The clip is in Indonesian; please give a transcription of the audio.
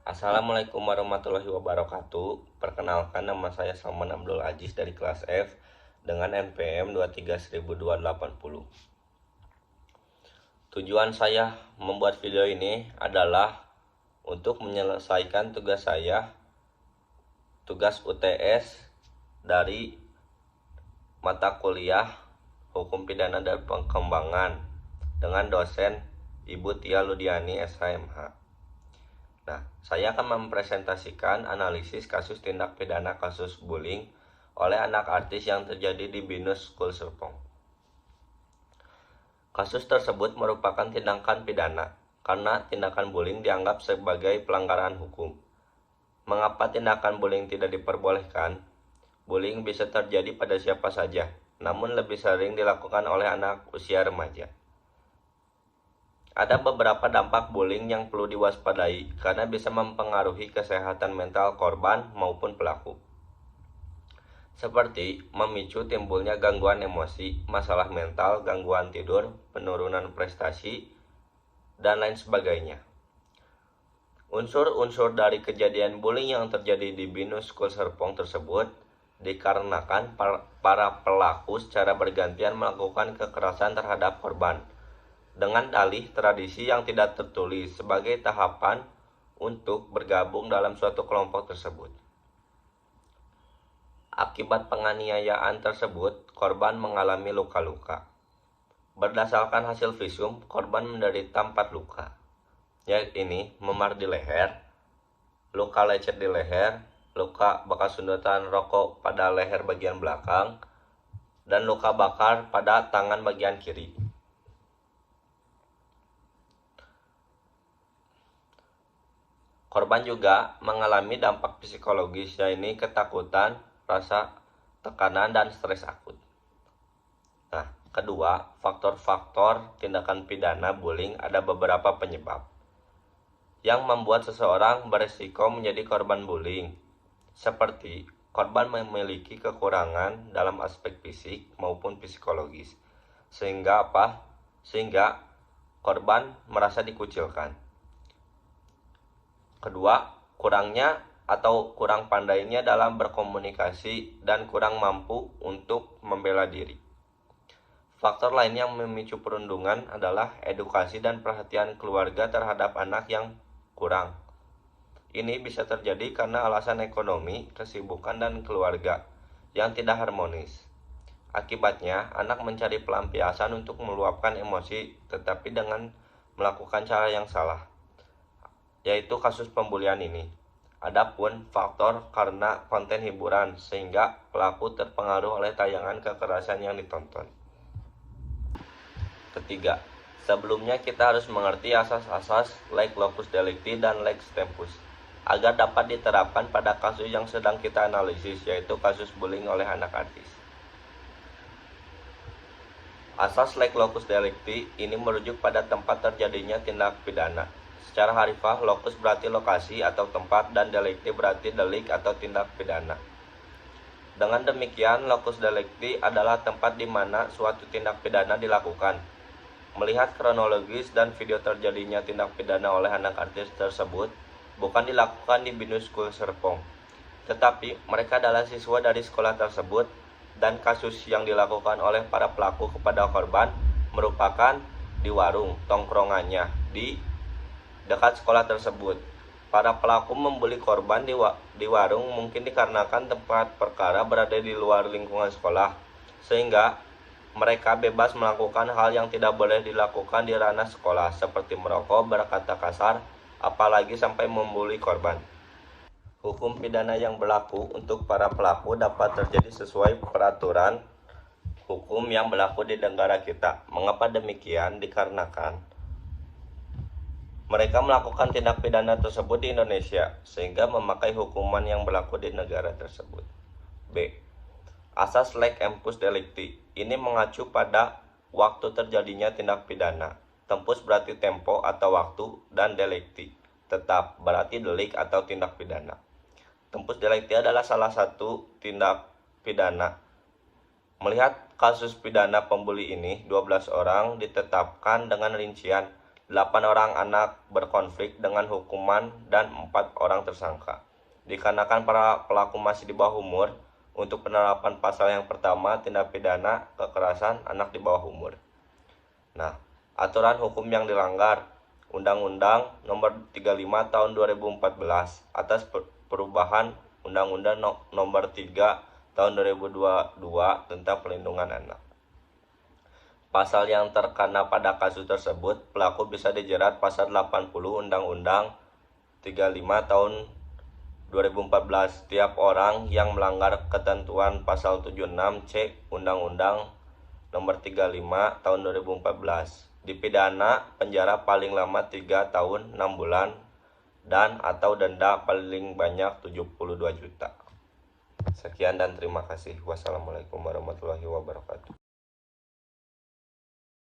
Assalamualaikum warahmatullahi wabarakatuh. Perkenalkan, nama saya Salman Abdul Aziz dari kelas F dengan NPM 23180. Tujuan saya membuat video ini adalah untuk menyelesaikan tugas saya, tugas UTS dari mata kuliah Hukum Pidana dan Pengembangan dengan dosen Ibu Tia Ludiani SHMH. Nah, saya akan mempresentasikan analisis kasus tindak pidana kasus bullying oleh anak artis yang terjadi di Binus School Serpong. Kasus tersebut merupakan tindakan pidana karena tindakan bullying dianggap sebagai pelanggaran hukum. Mengapa tindakan bullying tidak diperbolehkan? Bullying bisa terjadi pada siapa saja, namun lebih sering dilakukan oleh anak usia remaja. Ada beberapa dampak bullying yang perlu diwaspadai karena bisa mempengaruhi kesehatan mental korban maupun pelaku. Seperti memicu timbulnya gangguan emosi, masalah mental, gangguan tidur, penurunan prestasi, dan lain sebagainya. Unsur-unsur dari kejadian bullying yang terjadi di Binus School Serpong tersebut dikarenakan para pelaku secara bergantian melakukan kekerasan terhadap korban dengan dalih tradisi yang tidak tertulis sebagai tahapan untuk bergabung dalam suatu kelompok tersebut. Akibat penganiayaan tersebut, korban mengalami luka-luka. Berdasarkan hasil visum, korban menderita 4 luka, yaitu memar di leher, luka lecet di leher, luka bekas sundutan rokok pada leher bagian belakang, dan luka bakar pada tangan bagian kiri. Korban juga mengalami dampak psikologis, yaitu ketakutan, rasa tekanan, dan stres akut. Nah, kedua, faktor-faktor tindakan pidana bullying ada beberapa penyebab yang membuat seseorang berisiko menjadi korban bullying, seperti korban memiliki kekurangan dalam aspek fisik maupun psikologis, sehingga korban merasa dikucilkan. Kedua, kurangnya atau kurang pandainya dalam berkomunikasi dan kurang mampu untuk membela diri. Faktor lain yang memicu perundungan adalah edukasi dan perhatian keluarga terhadap anak yang kurang. Ini bisa terjadi karena alasan ekonomi, kesibukan, dan keluarga yang tidak harmonis. Akibatnya, anak mencari pelampiasan untuk meluapkan emosi, tetapi dengan melakukan cara yang salah, yaitu kasus pembulian ini. Adapun faktor karena konten hiburan, sehingga pelaku terpengaruh oleh tayangan kekerasan yang ditonton. Ketiga, sebelumnya kita harus mengerti asas-asas lex locus delicti dan lex tempus agar dapat diterapkan pada kasus yang sedang kita analisis, yaitu kasus bullying oleh anak artis. Asas lex locus delicti ini merujuk pada tempat terjadinya tindak pidana. Secara harfiah, locus berarti lokasi atau tempat, dan delicti berarti delik atau tindak pidana. Dengan demikian, locus delicti adalah tempat di mana suatu tindak pidana dilakukan. Melihat kronologis dan video terjadinya tindak pidana oleh anak artis tersebut bukan dilakukan di Binus School Serpong, tetapi mereka adalah siswa dari sekolah tersebut, dan kasus yang dilakukan oleh para pelaku kepada korban merupakan di warung tongkrongannya di dekat sekolah tersebut. Para pelaku membuli korban di warung mungkin dikarenakan tempat perkara berada di luar lingkungan sekolah, sehingga mereka bebas melakukan hal yang tidak boleh dilakukan di ranah sekolah, seperti merokok, berkata kasar, apalagi sampai membuli korban. Hukum pidana yang berlaku untuk para pelaku dapat terjadi sesuai peraturan hukum yang berlaku di negara kita. Mengapa demikian? Dikarenakan mereka melakukan tindak pidana tersebut di Indonesia, sehingga memakai hukuman yang berlaku di negara tersebut. B. Asas lex tempus delicti ini mengacu pada waktu terjadinya tindak pidana. Tempus berarti tempo atau waktu, dan delicti tetap berarti delik atau tindak pidana. Tempus delicti adalah salah satu tindak pidana. Melihat kasus pidana pembuli ini, 12 orang ditetapkan dengan rincian 8 orang anak berkonflik dengan hukuman dan 4 orang tersangka. Dikarenakan para pelaku masih di bawah umur, untuk penerapan pasal yang pertama tindak pidana kekerasan anak di bawah umur. Nah, aturan hukum yang dilanggar Undang-Undang Nomor 35 Tahun 2014 atas perubahan Undang-Undang Nomor 3 Tahun 2022 tentang Pelindungan Anak. Pasal yang terkena pada kasus tersebut, pelaku bisa dijerat pasal 80 Undang-Undang 35 tahun 2014. Setiap orang yang melanggar ketentuan pasal 76C Undang-Undang Nomor 35 tahun 2014 dipidana penjara paling lama 3 tahun 6 bulan dan atau denda paling banyak 72 juta. Sekian dan terima kasih. Wassalamualaikum warahmatullahi wabarakatuh.